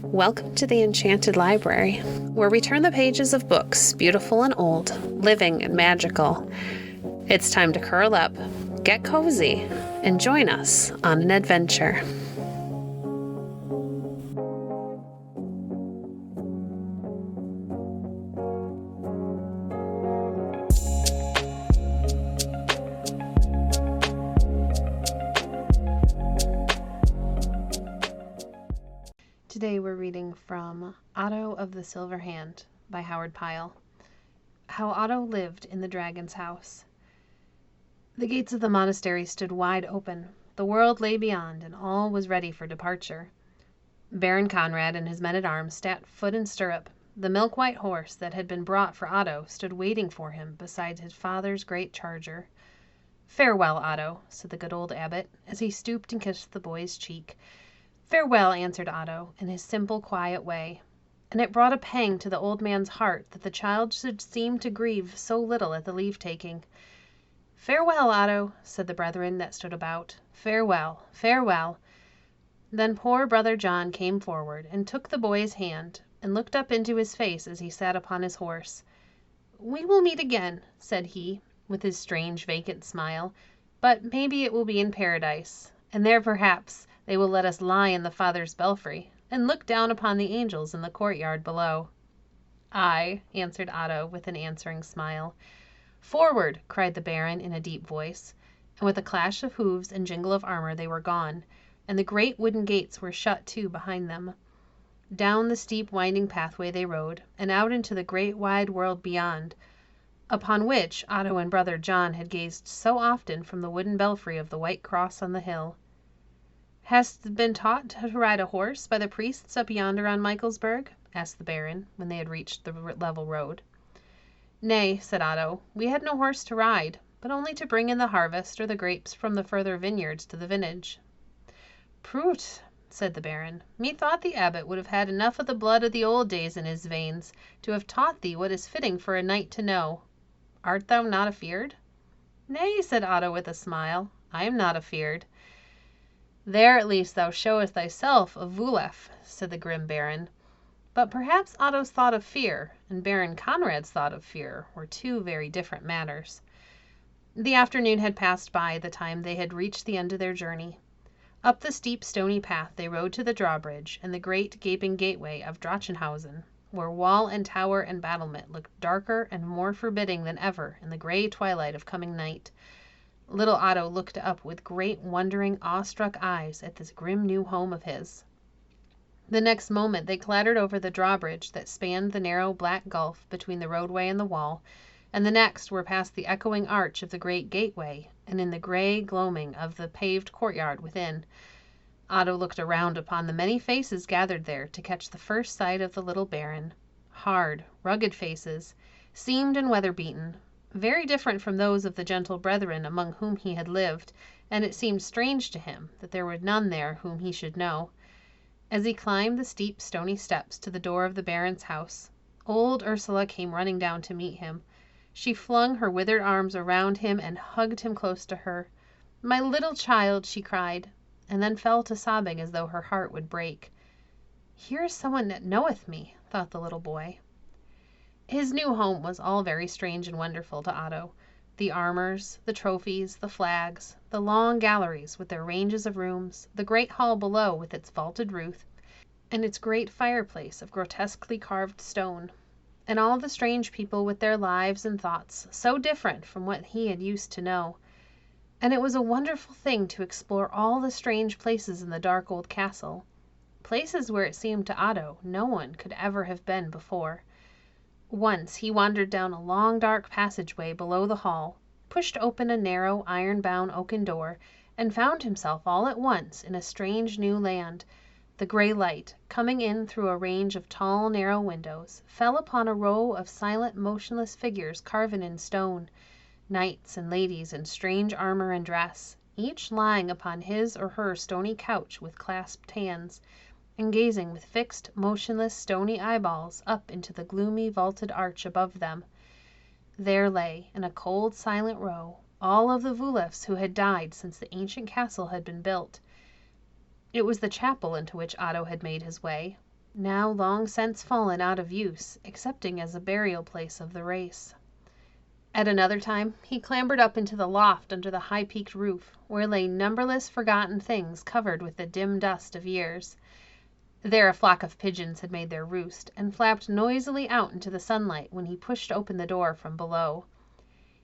Welcome to the Enchanted Library, where we turn the pages of books, beautiful and old, living and magical. It's time to curl up, get cozy, and join us on an adventure. Today we're reading from Otto of the Silver Hand by Howard Pyle. How Otto lived in the dragon's house. The gates of the monastery stood wide open. The world lay beyond, and all was ready for departure. Baron Conrad and his men-at-arms sat foot in stirrup. The milk-white horse that had been brought for Otto stood waiting for him beside his father's great charger. "Farewell, Otto," said the good old abbot, as he stooped and kissed the boy's cheek. "Farewell," answered Otto, in his simple, quiet way, and it brought a pang to the old man's heart that the child should seem to grieve so little at the leave-taking. "Farewell, Otto," said the brethren that stood about. "Farewell, farewell." Then poor brother John came forward and took the boy's hand and looked up into his face as he sat upon his horse. "We will meet again," said he, with his strange, vacant smile, "but maybe it will be in paradise, and there perhaps they will let us lie in the Father's belfry, and look down upon the angels in the courtyard below." "Aye," answered Otto, with an answering smile. "Forward!" cried the Baron in a deep voice, and with a clash of hoofs and jingle of armor they were gone, and the great wooden gates were shut to behind them. Down the steep winding pathway they rode, and out into the great wide world beyond, upon which Otto and brother John had gazed so often from the wooden belfry of the White Cross on the hill. "Hast been taught to ride a horse by the priests up yonder on Michaelsburg?" asked the Baron, when they had reached the level road. "Nay," said Otto, "we had no horse to ride, but only to bring in the harvest or the grapes from the further vineyards to the vintage." "Prut," said the Baron, "methought the abbot would have had enough of the blood of the old days in his veins to have taught thee what is fitting for a knight to know. Art thou not afeard?" "Nay," said Otto with a smile, "I am not afeard." "There at least thou showest thyself a Vulef," said the grim Baron. But perhaps Otto's thought of fear and Baron Conrad's thought of fear were two very different matters. The afternoon had passed by the time they had reached the end of their journey. Up the steep stony path they rode to the drawbridge and the great gaping gateway of Drachenhausen, where wall and tower and battlement looked darker and more forbidding than ever in the gray twilight of coming night. Little Otto looked up with great wondering, awe-struck eyes at this grim new home of his. The next moment they clattered over the drawbridge that spanned the narrow black gulf between the roadway and the wall, and the next were past the echoing arch of the great gateway and in the gray gloaming of the paved courtyard within. Otto looked around upon the many faces gathered there to catch the first sight of the little Baron. Hard, rugged faces, seamed and weather-beaten, very different from those of the gentle brethren among whom he had lived, and it seemed strange to him that there were none there whom he should know. As he climbed the steep stony steps to the door of the Baron's house, old Ursula came running down to meet him. She flung her withered arms around him and hugged him close to her. "My little child!" she cried, and then fell to sobbing as though her heart would break. "Here is someone that knoweth me," thought the little boy. His new home was all very strange and wonderful to Otto. The armors, the trophies, the flags, the long galleries with their ranges of rooms, the great hall below with its vaulted roof, and its great fireplace of grotesquely carved stone, and all the strange people with their lives and thoughts so different from what he had used to know. And it was a wonderful thing to explore all the strange places in the dark old castle, places where it seemed to Otto no one could ever have been before. Once he wandered down a long dark passageway below the hall, pushed open a narrow iron-bound oaken door, and found himself all at once in a strange new land. The gray light, coming in through a range of tall narrow windows, fell upon a row of silent motionless figures carven in stone, knights and ladies in strange armor and dress, each lying upon his or her stony couch with clasped hands, and gazing with fixed, motionless, stony eyeballs up into the gloomy vaulted arch above them. There lay, in a cold, silent row, all of the Vulefs who had died since the ancient castle had been built. It was the chapel into which Otto had made his way, now long since fallen out of use, excepting as a burial place of the race. At another time he clambered up into the loft under the high-peaked roof, where lay numberless forgotten things covered with the dim dust of years. There a flock of pigeons had made their roost, and flapped noisily out into the sunlight when he pushed open the door from below.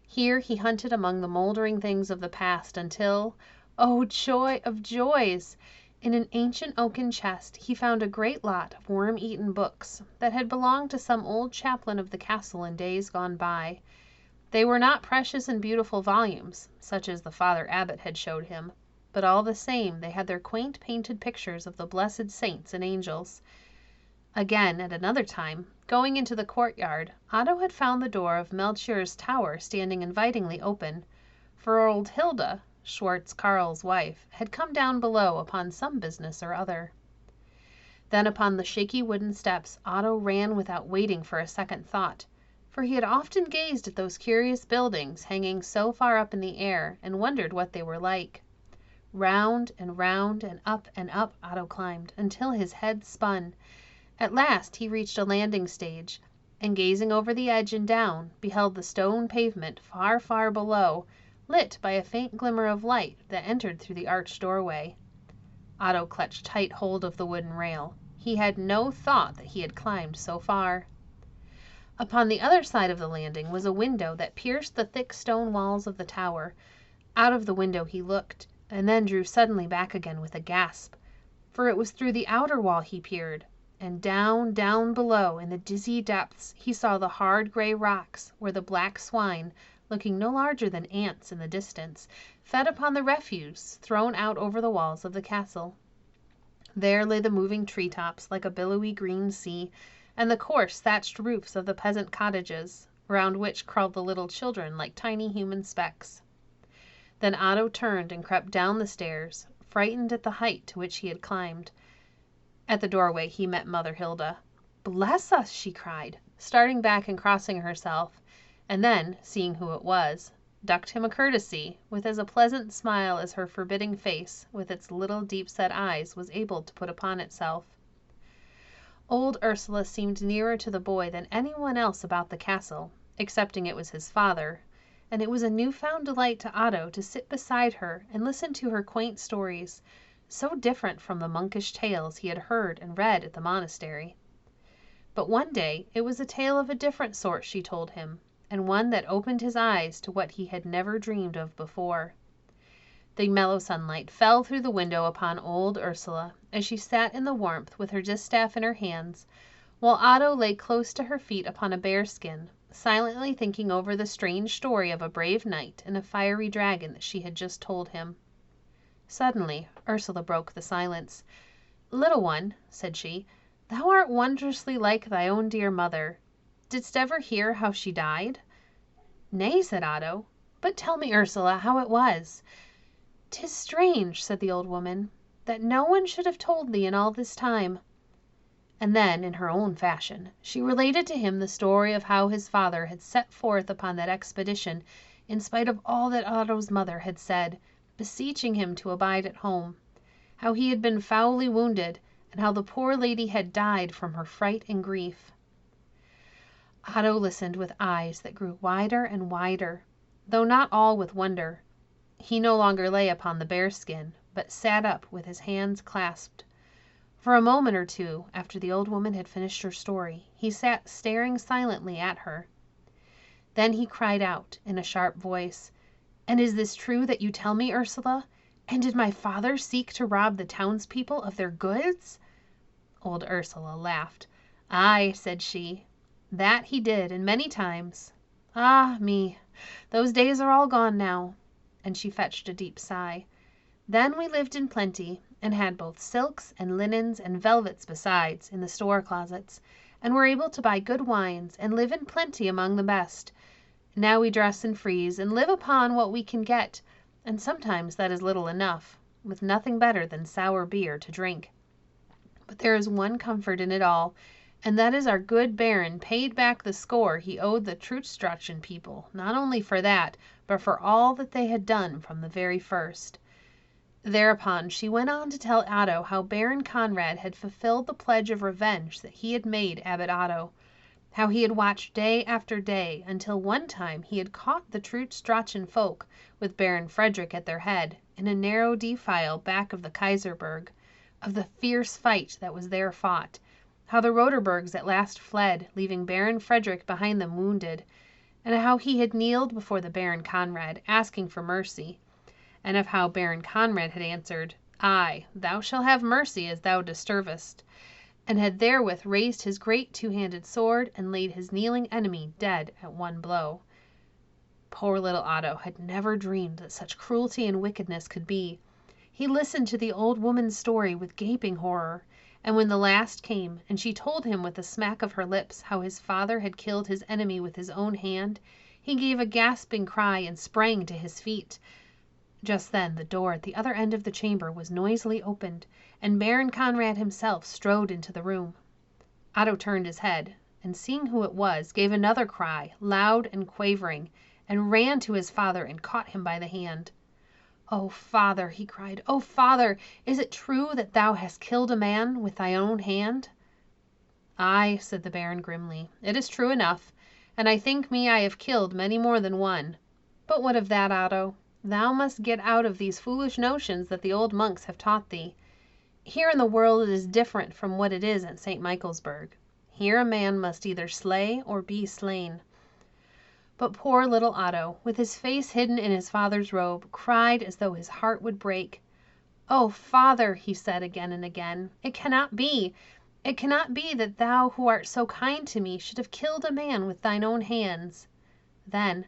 Here he hunted among the moldering things of the past until, oh joy of joys! In an ancient oaken chest he found a great lot of worm-eaten books that had belonged to some old chaplain of the castle in days gone by. They were not precious and beautiful volumes, such as the Father Abbot had showed him, but all the same they had their quaint painted pictures of the blessed saints and angels. Again, at another time, going into the courtyard, Otto had found the door of Melchior's tower standing invitingly open, for old Hilda, Schwartz Carl's wife, had come down below upon some business or other. Then upon the shaky wooden steps Otto ran without waiting for a second thought, for he had often gazed at those curious buildings hanging so far up in the air and wondered what they were like. Round and up Otto climbed until his head spun. At last he reached a landing stage, and gazing over the edge and down, beheld the stone pavement far, far below, lit by a faint glimmer of light that entered through the arched doorway. Otto clutched tight hold of the wooden rail. He had no thought that he had climbed so far. Upon the other side of the landing was a window that pierced the thick stone walls of the tower. Out of the window he looked, and then drew suddenly back again with a gasp, for it was through the outer wall he peered, and down, down below in the dizzy depths he saw the hard gray rocks where the black swine, looking no larger than ants in the distance, fed upon the refuse thrown out over the walls of the castle. There lay the moving treetops like a billowy green sea, and the coarse thatched roofs of the peasant cottages, round which crawled the little children like tiny human specks. Then Otto turned and crept down the stairs, frightened at the height to which he had climbed. At the doorway he met Mother Hilda. "Bless us!" she cried, starting back and crossing herself, and then, seeing who it was, ducked him a courtesy, with as a pleasant smile as her forbidding face, with its little deep-set eyes, was able to put upon itself. Old Ursula seemed nearer to the boy than anyone else about the castle, excepting it was his father, and it was a new-found delight to Otto to sit beside her and listen to her quaint stories, so different from the monkish tales he had heard and read at the monastery. But one day it was a tale of a different sort she told him, and one that opened his eyes to what he had never dreamed of before. The mellow sunlight fell through the window upon old Ursula as she sat in the warmth with her distaff in her hands, while Otto lay close to her feet upon a bearskin, silently thinking over the strange story of a brave knight and a fiery dragon that she had just told him. Suddenly Ursula broke the silence. "Little one," said she, "thou art wondrously like thy own dear mother. Didst ever hear how she died?" "Nay," said Otto, "but tell me, Ursula, how it was." "'Tis strange," said the old woman, "that no one should have told thee in all this time." And then, in her own fashion, she related to him the story of how his father had set forth upon that expedition in spite of all that Otto's mother had said, beseeching him to abide at home, how he had been foully wounded, and how the poor lady had died from her fright and grief. Otto listened with eyes that grew wider and wider, though not all with wonder. He no longer lay upon the bearskin, but sat up with his hands clasped. For a moment or two, after the old woman had finished her story, he sat staring silently at her. Then he cried out in a sharp voice, "And is this true that you tell me, Ursula? And did my father seek to rob the townspeople of their goods?" Old Ursula laughed. "Aye," said she, "that he did, and many times. Ah me, those days are all gone now." And she fetched a deep sigh. "Then we lived in plenty, and had both silks and linens and velvets besides in the store closets, and were able to buy good wines and live in plenty among the best. Now we dress and freeze and live upon what we can get, and sometimes that is little enough, with nothing better than sour beer to drink. But there is one comfort in it all, and that is our good Baron paid back the score he owed the Trutstrachen people, not only for that, but for all that they had done from the very first. Thereupon she went on to tell Otto how Baron Conrad had fulfilled the pledge of revenge that he had made Abbot Otto, how he had watched day after day until one time he had caught the Trute Strachan folk, with Baron Frederick at their head, in a narrow defile back of the Kaiserberg, of the fierce fight that was there fought, how the Roderbergs at last fled, leaving Baron Frederick behind them wounded, and how he had kneeled before the Baron Conrad, asking for mercy, and of how Baron Conrad had answered, "Aye, thou shalt have mercy as thou deservest," and had therewith raised his great two-handed sword and laid his kneeling enemy dead at one blow. Poor little Otto had never dreamed that such cruelty and wickedness could be. He listened to the old woman's story with gaping horror, and when the last came, and she told him with a smack of her lips how his father had killed his enemy with his own hand, he gave a gasping cry and sprang to his feet. Just then the door at the other end of the chamber was noisily opened, and Baron Conrad himself strode into the room. Otto turned his head, and seeing who it was, gave another cry, loud and quavering, and ran to his father and caught him by the hand. "Oh, father," he cried, "oh, father, is it true that thou hast killed a man with thy own hand?" "Aye," said the Baron grimly, "it is true enough, and I think me I have killed many more than one. But what of that, Otto? Thou must get out of these foolish notions that the old monks have taught thee. Here in the world it is different from what it is at St. Michaelsburg. Here a man must either slay or be slain." But poor little Otto, with his face hidden in his father's robe, cried as though his heart would break. "Oh, father," he said again and again, "it cannot be. It cannot be that thou who art so kind to me should have killed a man with thine own hands." Then,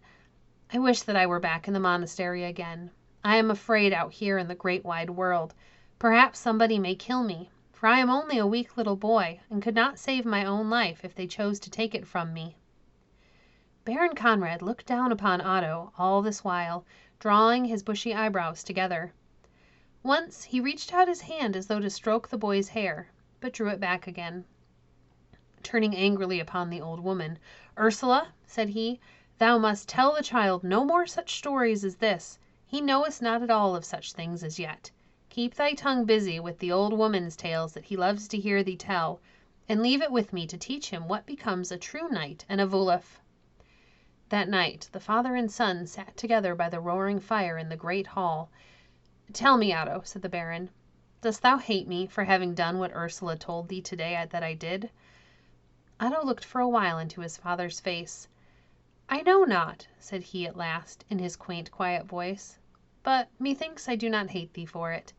"I wish that I were back in the monastery again. I am afraid out here in the great wide world. Perhaps somebody may kill me, for I am only a weak little boy, and could not save my own life if they chose to take it from me." Baron Conrad looked down upon Otto all this while, drawing his bushy eyebrows together. Once he reached out his hand as though to stroke the boy's hair, but drew it back again. Turning angrily upon the old woman, "Ursula," said he, "thou must tell the child no more such stories as this. He knoweth not at all of such things as yet. Keep thy tongue busy with the old woman's tales that he loves to hear thee tell, and leave it with me to teach him what becomes a true knight and a Wulf." That night the father and son sat together by the roaring fire in the great hall. "Tell me, Otto," said the Baron, "dost thou hate me for having done what Ursula told thee today that I did?" Otto looked for a while into his father's face. "I know not," said he at last, in his quaint, quiet voice, "but methinks I do not hate thee for it."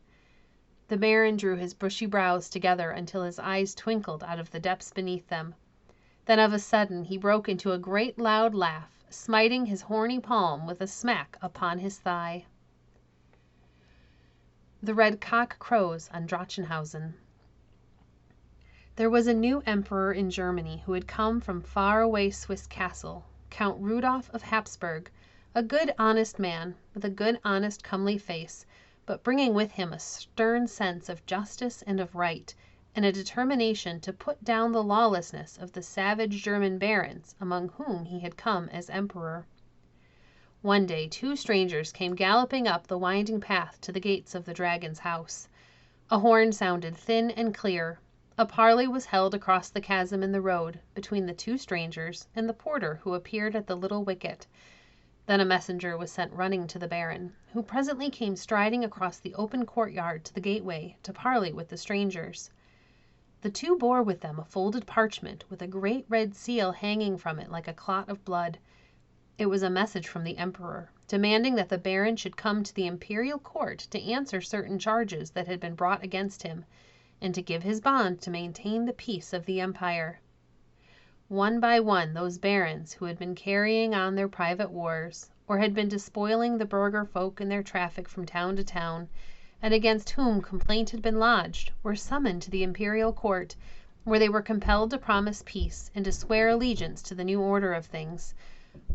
The Baron drew his bushy brows together until his eyes twinkled out of the depths beneath them. Then of a sudden he broke into a great loud laugh, smiting his horny palm with a smack upon his thigh. The red cock crows on Drachenhausen. There was a new emperor in Germany who had come from far-away Swiss castle, Count Rudolph of Hapsburg, a good, honest man, with a good, honest, comely face, but bringing with him a stern sense of justice and of right, and a determination to put down the lawlessness of the savage German barons among whom he had come as emperor. One day 2 strangers came galloping up the winding path to the gates of the dragon's house. A horn sounded thin and clear. A parley was held across the chasm in the road between the 2 strangers and the porter who appeared at the little wicket. Then a messenger was sent running to the Baron, who presently came striding across the open courtyard to the gateway to parley with the strangers. The 2 bore with them a folded parchment with a great red seal hanging from it like a clot of blood. It was a message from the Emperor, demanding that the Baron should come to the imperial court to answer certain charges that had been brought against him, and to give his bond to maintain the peace of the empire. One by one those barons who had been carrying on their private wars, or had been despoiling the burgher folk in their traffic from town to town, and against whom complaint had been lodged, were summoned to the imperial court, where they were compelled to promise peace and to swear allegiance to the new order of things.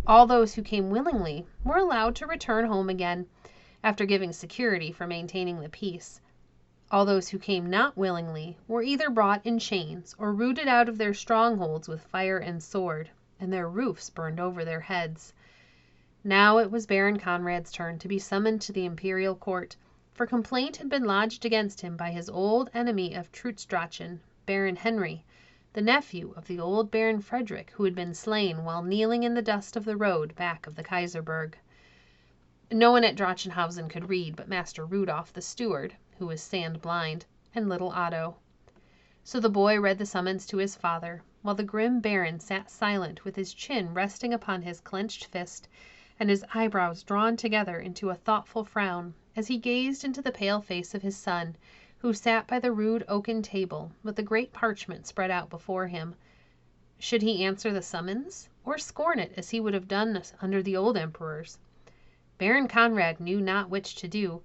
All those who came willingly were allowed to return home again, after giving security for maintaining the peace. All those who came not willingly were either brought in chains or rooted out of their strongholds with fire and sword, and their roofs burned over their heads. Now it was Baron Conrad's turn to be summoned to the imperial court, for complaint had been lodged against him by his old enemy of Trutz-Drachen, Baron Henry, the nephew of the old Baron Frederick, who had been slain while kneeling in the dust of the road back of the Kaiserberg. No one at Drachenhausen could read but Master Rudolph, the steward, who was sand-blind, and little Otto. So the boy read the summons to his father, while the grim Baron sat silent with his chin resting upon his clenched fist and his eyebrows drawn together into a thoughtful frown as he gazed into the pale face of his son, who sat by the rude oaken table with the great parchment spread out before him. Should he answer the summons, or scorn it as he would have done under the old emperors? Baron Conrad knew not which to do.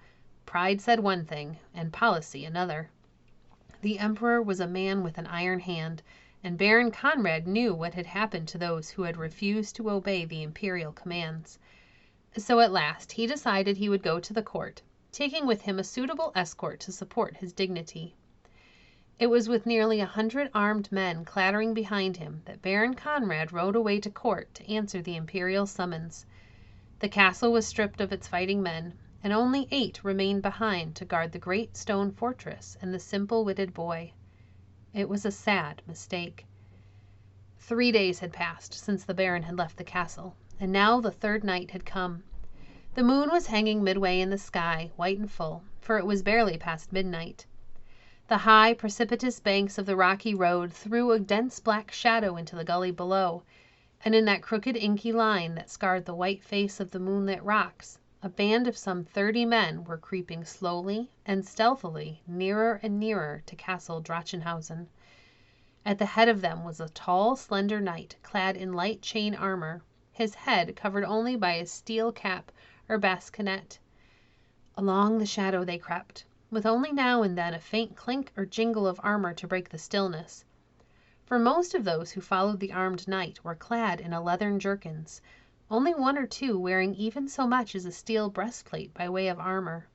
Pride said one thing, and policy another. The emperor was a man with an iron hand, and Baron Conrad knew what had happened to those who had refused to obey the imperial commands. So at last he decided he would go to the court, taking with him a suitable escort to support his dignity. It was with nearly 100 armed men clattering behind him that Baron Conrad rode away to court to answer the imperial summons. The castle was stripped of its fighting men, and only 8 remained behind to guard the great stone fortress and the simple-witted boy. It was a sad mistake. 3 days had passed since the Baron had left the castle, and now the 3rd night had come. The moon was hanging midway in the sky, white and full, for it was barely past midnight. The high, precipitous banks of the rocky road threw a dense black shadow into the gully below, and in that crooked inky line that scarred the white face of the moonlit rocks, a band of some 30 men were creeping slowly and stealthily nearer and nearer to Castle Drachenhausen. At the head of them was a tall, slender knight clad in light chain armor, his head covered only by a steel cap or bascinet. Along the shadow they crept, with only now and then a faint clink or jingle of armor to break the stillness. For most of those who followed the armed knight were clad in a leathern jerkins, only 1 or 2 wearing even so much as a steel breastplate by way of armor.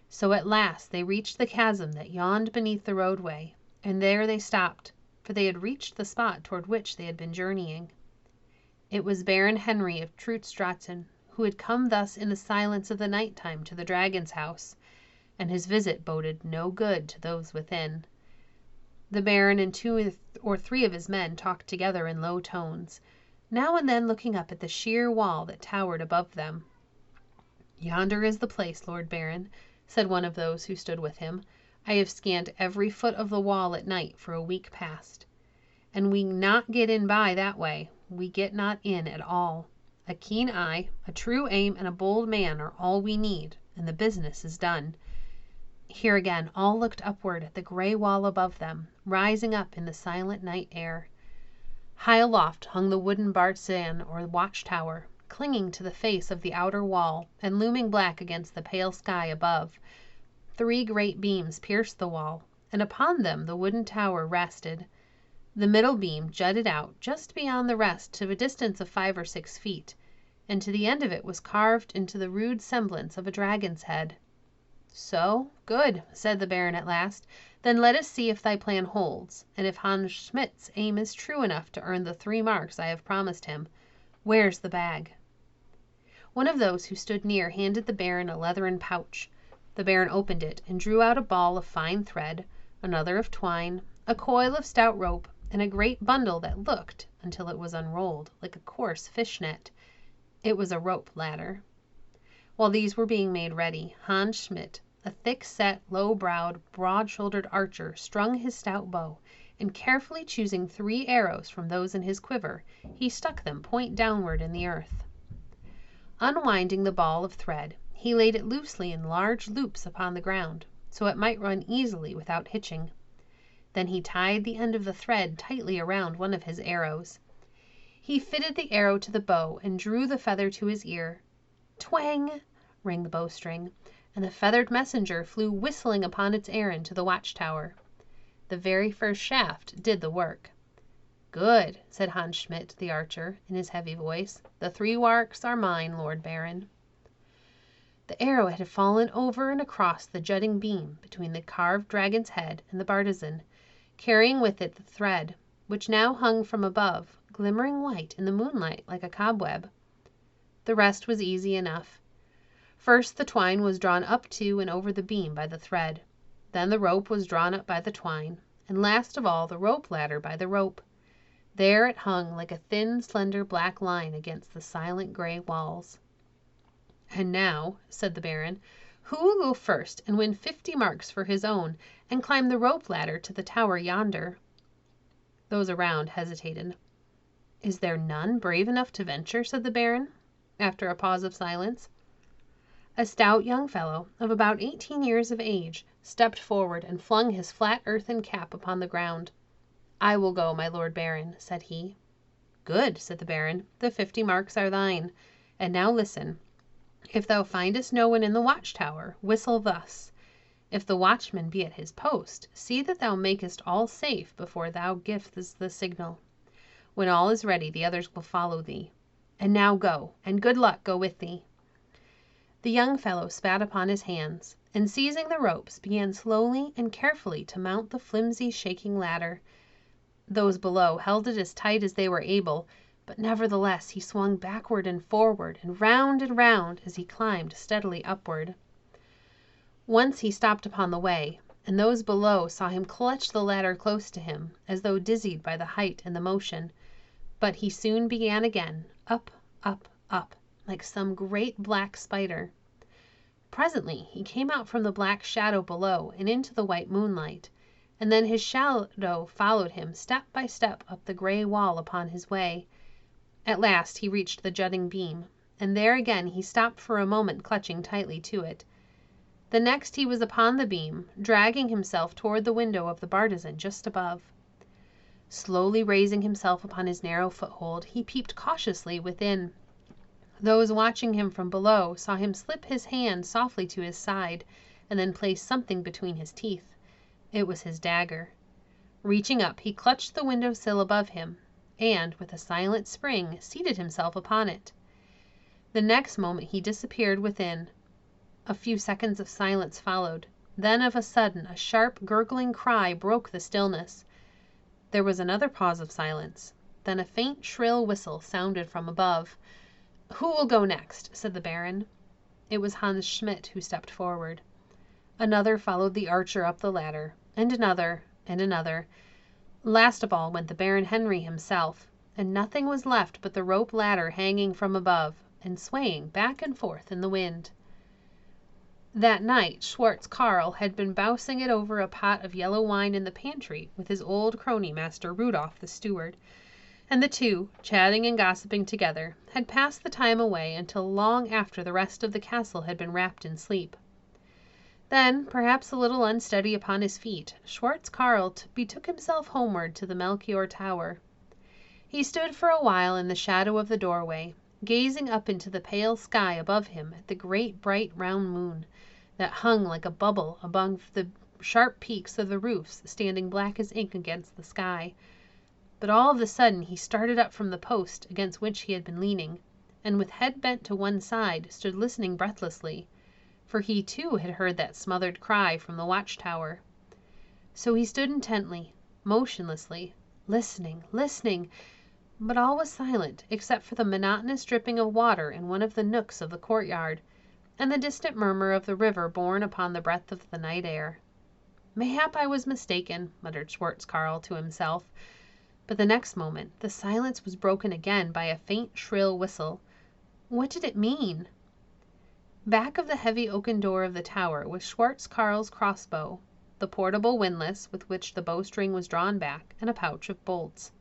So at last they reached the chasm that yawned beneath the roadway, and there they stopped, for they had reached the spot toward which they had been journeying. It was Baron Henry of Trutz-Drachen, who had come thus in the silence of the night-time to the dragon's house, and his visit boded no good to those within. The Baron and 2 or 3 of his men talked together in low tones, now and then looking up at the sheer wall that towered above them. "Yonder is the place, Lord Baron," said one of those who stood with him. "I have scanned every foot of the wall at night for a week past. And we not get in by that way, we get not in at all. A keen eye, a true aim, and a bold man are all we need, and the business is done." Here again all looked upward at the gray wall above them, rising up in the silent night air. High aloft hung the wooden bartizan or watchtower, clinging to the face of the outer wall and looming black against the pale sky above. 3 great beams pierced the wall, and upon them the wooden tower rested. The middle beam jutted out just beyond the rest to a distance of 5 or 6 feet, and to the end of it was carved into the rude semblance of a dragon's head. "So, good," said the Baron at last. "Then let us see if thy plan holds, and if Hans Schmidt's aim is true enough to earn the 3 marks I have promised him. Where's the bag?" One of those who stood near handed the Baron a leathern pouch. The Baron opened it and drew out a ball of fine thread, another of twine, a coil of stout rope, and a great bundle that looked, until it was unrolled, like a coarse fish net. It was a rope ladder. While these were being made ready, Hans Schmidt, a thick-set, low-browed, broad-shouldered archer, strung his stout bow, and carefully choosing 3 arrows from those in his quiver, he stuck them point downward in the earth. Unwinding the ball of thread, he laid it loosely in large loops upon the ground, so it might run easily without hitching. Then he tied the end of the thread tightly around one of his arrows. He fitted the arrow to the bow and drew the feather to his ear. Twang! Rang the bowstring, and the feathered messenger flew whistling upon its errand to the watchtower. The very first shaft did the work. "Good," said Hans Schmidt, the archer, in his heavy voice. "The 3 marks are mine, Lord Baron." The arrow had fallen over and across the jutting beam between the carved dragon's head and the bartizan, carrying with it the thread, which now hung from above, glimmering white in the moonlight like a cobweb. The rest was easy enough. First the twine was drawn up to and over the beam by the thread. Then the rope was drawn up by the twine, and last of all the rope ladder by the rope. There it hung like a thin, slender black line against the silent gray walls. "And now," said the Baron, "who will go first and win 50 marks for his own, and climb the rope ladder to the tower yonder?" Those around hesitated. "Is there none brave enough to venture?" said the Baron, after a pause of silence. A stout young fellow, of about 18 years of age, stepped forward and flung his flat earthen cap upon the ground. "I will go, my Lord Baron," said he. "Good," said the Baron, "the 50 marks are thine. And now listen. If thou findest no one in the watchtower, whistle thus. If the watchman be at his post, see that thou makest all safe before thou givest the signal. When all is ready, the others will follow thee. And now go, and good luck go with thee." The young fellow spat upon his hands, and seizing the ropes, began slowly and carefully to mount the flimsy, shaking ladder. Those below held it as tight as they were able, but nevertheless he swung backward and forward and round as he climbed steadily upward. Once he stopped upon the way, and those below saw him clutch the ladder close to him, as though dizzied by the height and the motion. But he soon began again, up, up, up, like some great black spider. Presently he came out from the black shadow below and into the white moonlight, and then his shadow followed him step by step up the gray wall upon his way. At last he reached the jutting beam, and there again he stopped for a moment, clutching tightly to it. The next he was upon the beam, dragging himself toward the window of the bartizan just above. Slowly raising himself upon his narrow foothold, he peeped cautiously within. Those watching him from below saw him slip his hand softly to his side, and then place something between his teeth. It was his dagger. Reaching up, he clutched the window sill above him, and, with a silent spring, seated himself upon it. The next moment he disappeared within. A few seconds of silence followed. Then of a sudden a sharp, gurgling cry broke the stillness. There was another pause of silence. Then a faint, shrill whistle sounded from above. "Who will go next?" said the Baron. It was Hans Schmidt who stepped forward. Another followed the archer up the ladder, and another, and another. Last of all went the Baron Henry himself, and nothing was left but the rope ladder hanging from above and swaying back and forth in the wind. That night Schwartz Carl had been bousing it over a pot of yellow wine in the pantry with his old crony, Master Rudolph, the steward, and the two, chatting and gossiping together, had passed the time away until long after the rest of the castle had been wrapped in sleep. Then, perhaps a little unsteady upon his feet, Schwartz Carl betook himself homeward to the Melchior Tower. He stood for a while in the shadow of the doorway, gazing up into the pale sky above him at the great bright round moon, that hung like a bubble above the sharp peaks of the roofs standing black as ink against the sky. But all of a sudden he started up from the post against which he had been leaning, and with head bent to one side stood listening breathlessly, for he too had heard that smothered cry from the watchtower. So he stood intently, motionlessly, listening, but all was silent except for the monotonous dripping of water in one of the nooks of the courtyard, and the distant murmur of the river borne upon the breath of the night air. "Mayhap I was mistaken," muttered Schwartz Carl to himself, but the next moment the silence was broken again by a faint, shrill whistle. What did it mean? Back of the heavy oaken door of the tower was Schwartz Carl's crossbow, the portable windlass with which the bowstring was drawn back, and a pouch of bolts.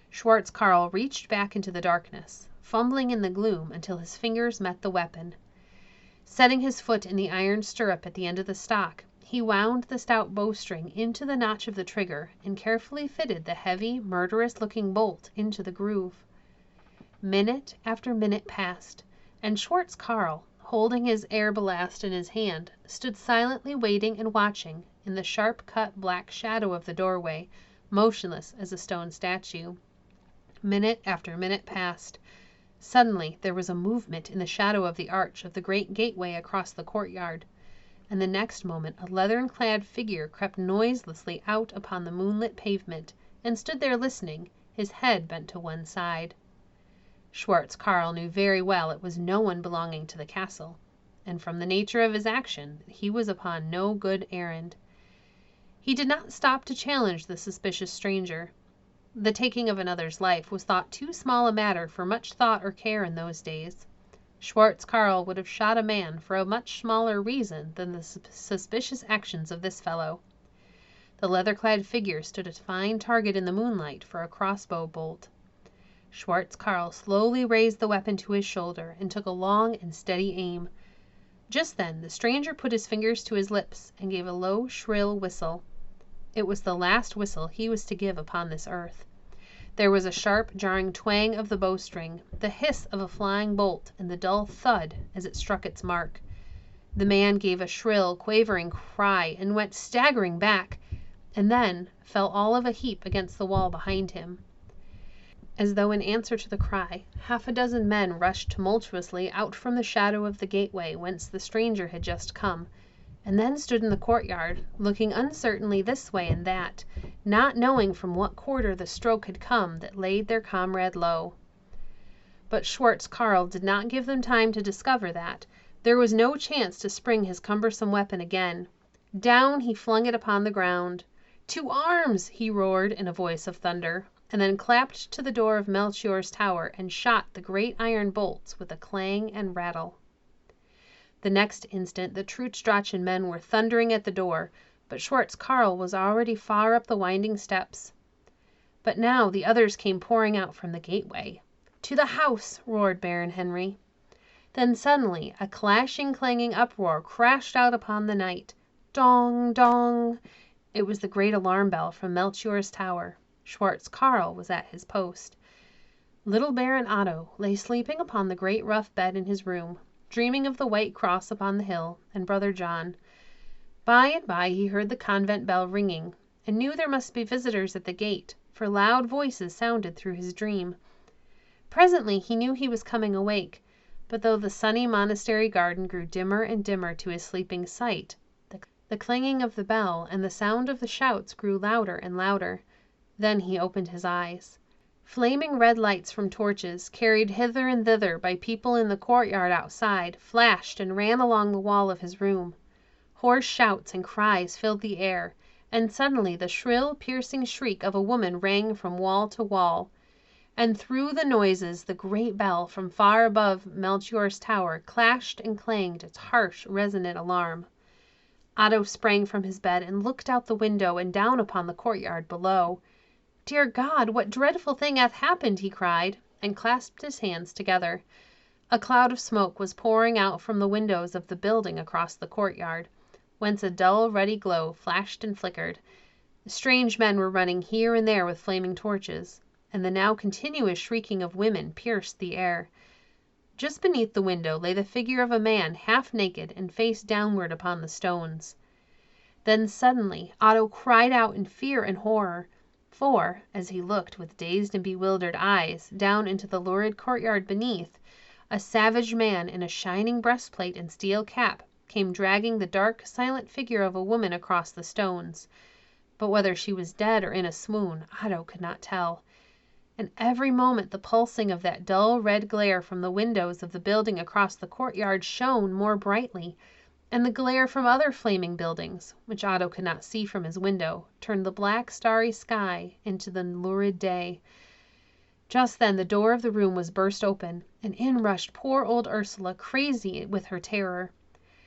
Schwartz Carl reached back into the darkness, fumbling in the gloom until his fingers met the weapon. Setting his foot in the iron stirrup at the end of the stock, he wound the stout bowstring into the notch of the trigger and carefully fitted the heavy, murderous-looking bolt into the groove. Minute after minute passed, and Schwartz Carl, holding his air-blast in his hand, stood silently waiting and watching in the sharp-cut black shadow of the doorway, motionless as a stone statue. Minute after minute passed. Suddenly there was a movement in the shadow of the arch of the great gateway across the courtyard, and the next moment a leathern-clad figure crept noiselessly out upon the moonlit pavement and stood there listening, his head bent to one side. Schwartz Carl knew very well it was no one belonging to the castle. and from the nature of his action he was upon no good errand. He did not stop to challenge the suspicious stranger. The taking of another's life was thought too small a matter for much thought or care in those days. Schwartz Carl would have shot a man for a much smaller reason than the suspicious actions of this fellow. The leather-clad figure stood a fine target in the moonlight for a crossbow bolt. Schwartz Carl slowly raised the weapon to his shoulder and took a long and steady aim. Just then the stranger put his fingers to his lips and gave a low, shrill whistle. It was the last whistle he was to give upon this earth. There was a sharp, jarring twang of the bowstring, the hiss of a flying bolt, and the dull thud as it struck its mark. The man gave a shrill, quavering cry and went staggering back, and then fell all of a heap against the wall behind him. As though in answer to the cry, 6 men rushed tumultuously out from the shadow of the gateway whence the stranger had just come, and then stood in the courtyard, looking uncertainly this way and that, not knowing from what quarter the stroke had come that laid their comrade low. But Schwartz Carl did not give them time to discover that. There was no chance to spring his cumbersome weapon again. Down he flung it upon the ground. "To arms!" he roared in a voice of thunder, and then clapped to the door of Melchior's tower and shot the great iron bolts with a clang and rattle. The next instant the Trutz-Drachen men were thundering at the door, but Schwartz Carl was already far up the winding steps. But now the others came pouring out from the gateway. "To the house!" roared Baron Henry. Then suddenly a clashing, clanging uproar crashed out upon the night. Dong, dong! It was the great alarm bell from Melchior's tower. Schwartz Carl was at his post. Little Baron Otto lay sleeping upon the great rough bed in his room, dreaming of the white cross upon the hill, and Brother John. By and by he heard the convent bell ringing, and knew there must be visitors at the gate, for loud voices sounded through his dream. Presently he knew he was coming awake, but though the sunny monastery garden grew dimmer and dimmer to his sleeping sight, the clanging of the bell and the sound of the shouts grew louder and louder. Then he opened his eyes. Flaming red lights from torches, carried hither and thither by people in the courtyard outside, flashed and ran along the wall of his room. Hoarse shouts and cries filled the air, and suddenly the shrill, piercing shriek of a woman rang from wall to wall. And through the noises the great bell from far above Melchior's tower clashed and clanged its harsh, resonant alarm. Otto sprang from his bed and looked out the window and down upon the courtyard below. "Dear God, what dreadful thing hath happened?" he cried, and clasped his hands together. A cloud of smoke was pouring out from the windows of the building across the courtyard, whence a dull, ruddy glow flashed and flickered. Strange men were running here and there with flaming torches, and the now continuous shrieking of women pierced the air. Just beneath the window lay the figure of a man half naked and face downward upon the stones. Then suddenly Otto cried out in fear and horror, for, as he looked with dazed and bewildered eyes down into the lurid courtyard beneath, a savage man in a shining breastplate and steel cap came dragging the dark, silent figure of a woman across the stones. But whether she was dead or in a swoon, Otto could not tell. And every moment the pulsing of that dull red glare from the windows of the building across the courtyard shone more brightly, and the glare from other flaming buildings, which Otto could not see from his window, turned the black starry sky into the lurid day. Just then the door of the room was burst open, and in rushed poor old Ursula, crazy with her terror.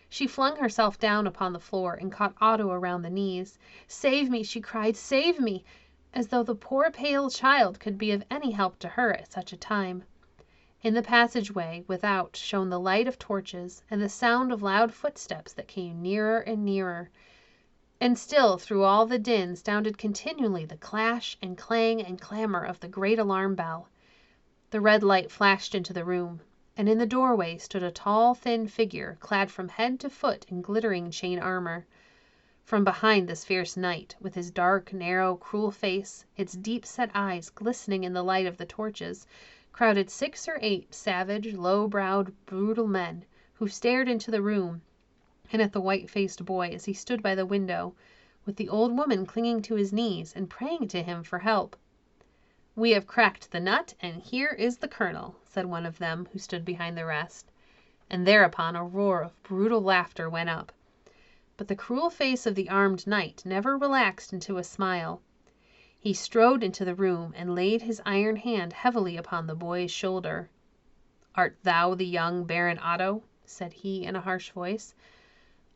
She flung herself down upon the floor and caught Otto around the knees. "Save me!" she cried. "Save me!" as though the poor pale child could be of any help to her at such a time. In the passageway without shone the light of torches and the sound of loud footsteps that came nearer and nearer. And still through all the din sounded continually the clash and clang and clamor of the great alarm bell. The red light flashed into the room, and in the doorway stood a tall, thin figure clad from head to foot in glittering chain armor. From behind this fierce knight, with his dark, narrow, cruel face, its deep-set eyes glistening in the light of the torches, crowded 6 or 8 savage, low-browed, brutal men, who stared into the room and at the white-faced boy as he stood by the window, with the old woman clinging to his knees and praying to him for help. "We have cracked the nut, and here is the kernel," said one of them who stood behind the rest. and thereupon a roar of brutal laughter went up. But the cruel face of the armed knight never relaxed into a smile. He strode into the room and laid his iron hand heavily upon the boy's shoulder. "Art thou the young Baron Otto?" said he in a harsh voice.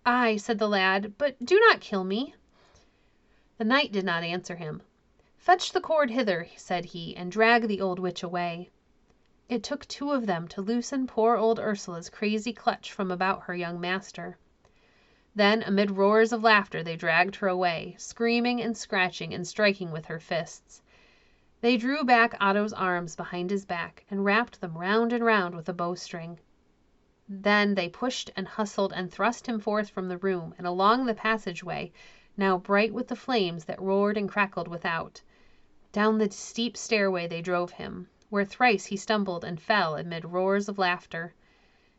"Aye," said the lad, "but do not kill me." The knight did not answer him. "Fetch the cord hither," said he, "and drag the old witch away." It took two of them to loosen poor old Ursula's crazy clutch from about her young master. Then, amid roars of laughter, they dragged her away, screaming and scratching and striking with her fists. They drew back Otto's arms behind his back and wrapped them round and round with a bowstring. Then they pushed and hustled and thrust him forth from the room and along the passageway, now bright with the flames that roared and crackled without. Down the steep stairway they drove him, where thrice he stumbled and fell amid roars of laughter.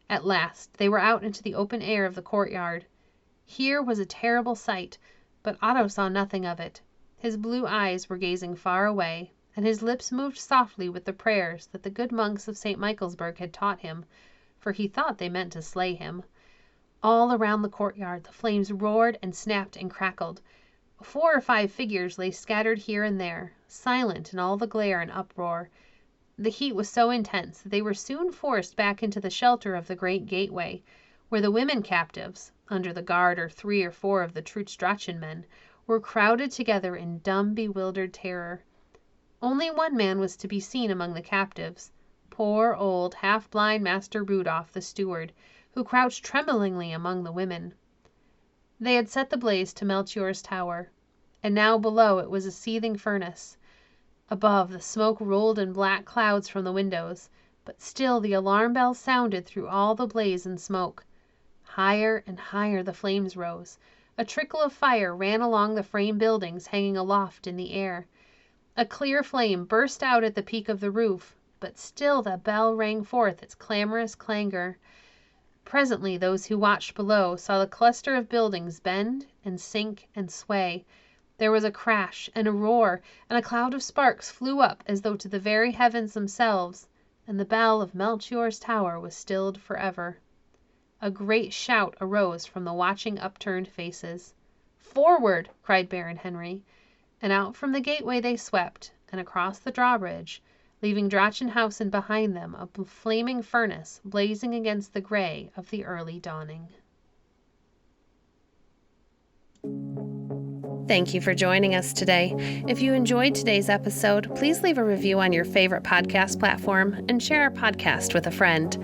At last they were out into the open air of the courtyard. Here was a terrible sight, but Otto saw nothing of it. His blue eyes were gazing far away, and his lips moved softly with the prayers that the good monks of St. Michaelsburg had taught him, for he thought they meant to slay him. All around the courtyard the flames roared and snapped and crackled. 4 or 5 figures lay scattered here and there, silent in all the glare and uproar. The heat was so intense that they were soon forced back into the shelter of the great gateway, where the women captives, under the guard of 3 or 4 of the Trutz-Drachen men, were crowded together in dumb, bewildered terror. Only one man was to be seen among the captives, poor old half-blind Master Rudolph the steward, who crouched tremblingly among the women. They had set the blaze to Melchior's tower, and now below it was a seething furnace. Above, the smoke rolled in black clouds from the windows, but still the alarm bells sounded through all the blaze and smoke. Higher and higher the flames rose. A trickle of fire ran along the frame buildings hanging aloft in the air. A clear flame burst out at the peak of the roof, but still the bell rang forth its clamorous clangor. Presently those who watched below saw the cluster of buildings bend and sink and sway. There was a crash and a roar, and a cloud of sparks flew up as though to the very heavens themselves, and the bell of Melchior's tower was stilled forever. A great shout arose from the watching upturned faces. "Forward!" cried Baron Henry, and out from the gateway they swept, and across the drawbridge, leaving Drachenhausen behind them, a flaming furnace blazing against the gray of the early dawning. Thank you for joining us today. If you enjoyed today's episode, please leave a review on your favorite podcast platform and share our podcast with a friend.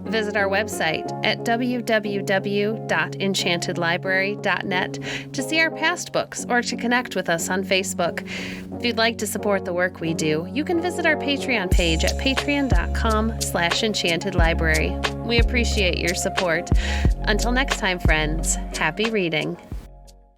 Visit our website at www.enchantedlibrary.net to see our past books or to connect with us on Facebook. If you'd like to support the work we do, you can visit our Patreon page at patreon.com/enchantedlibrary. We appreciate your support. Until next time, friends, happy reading.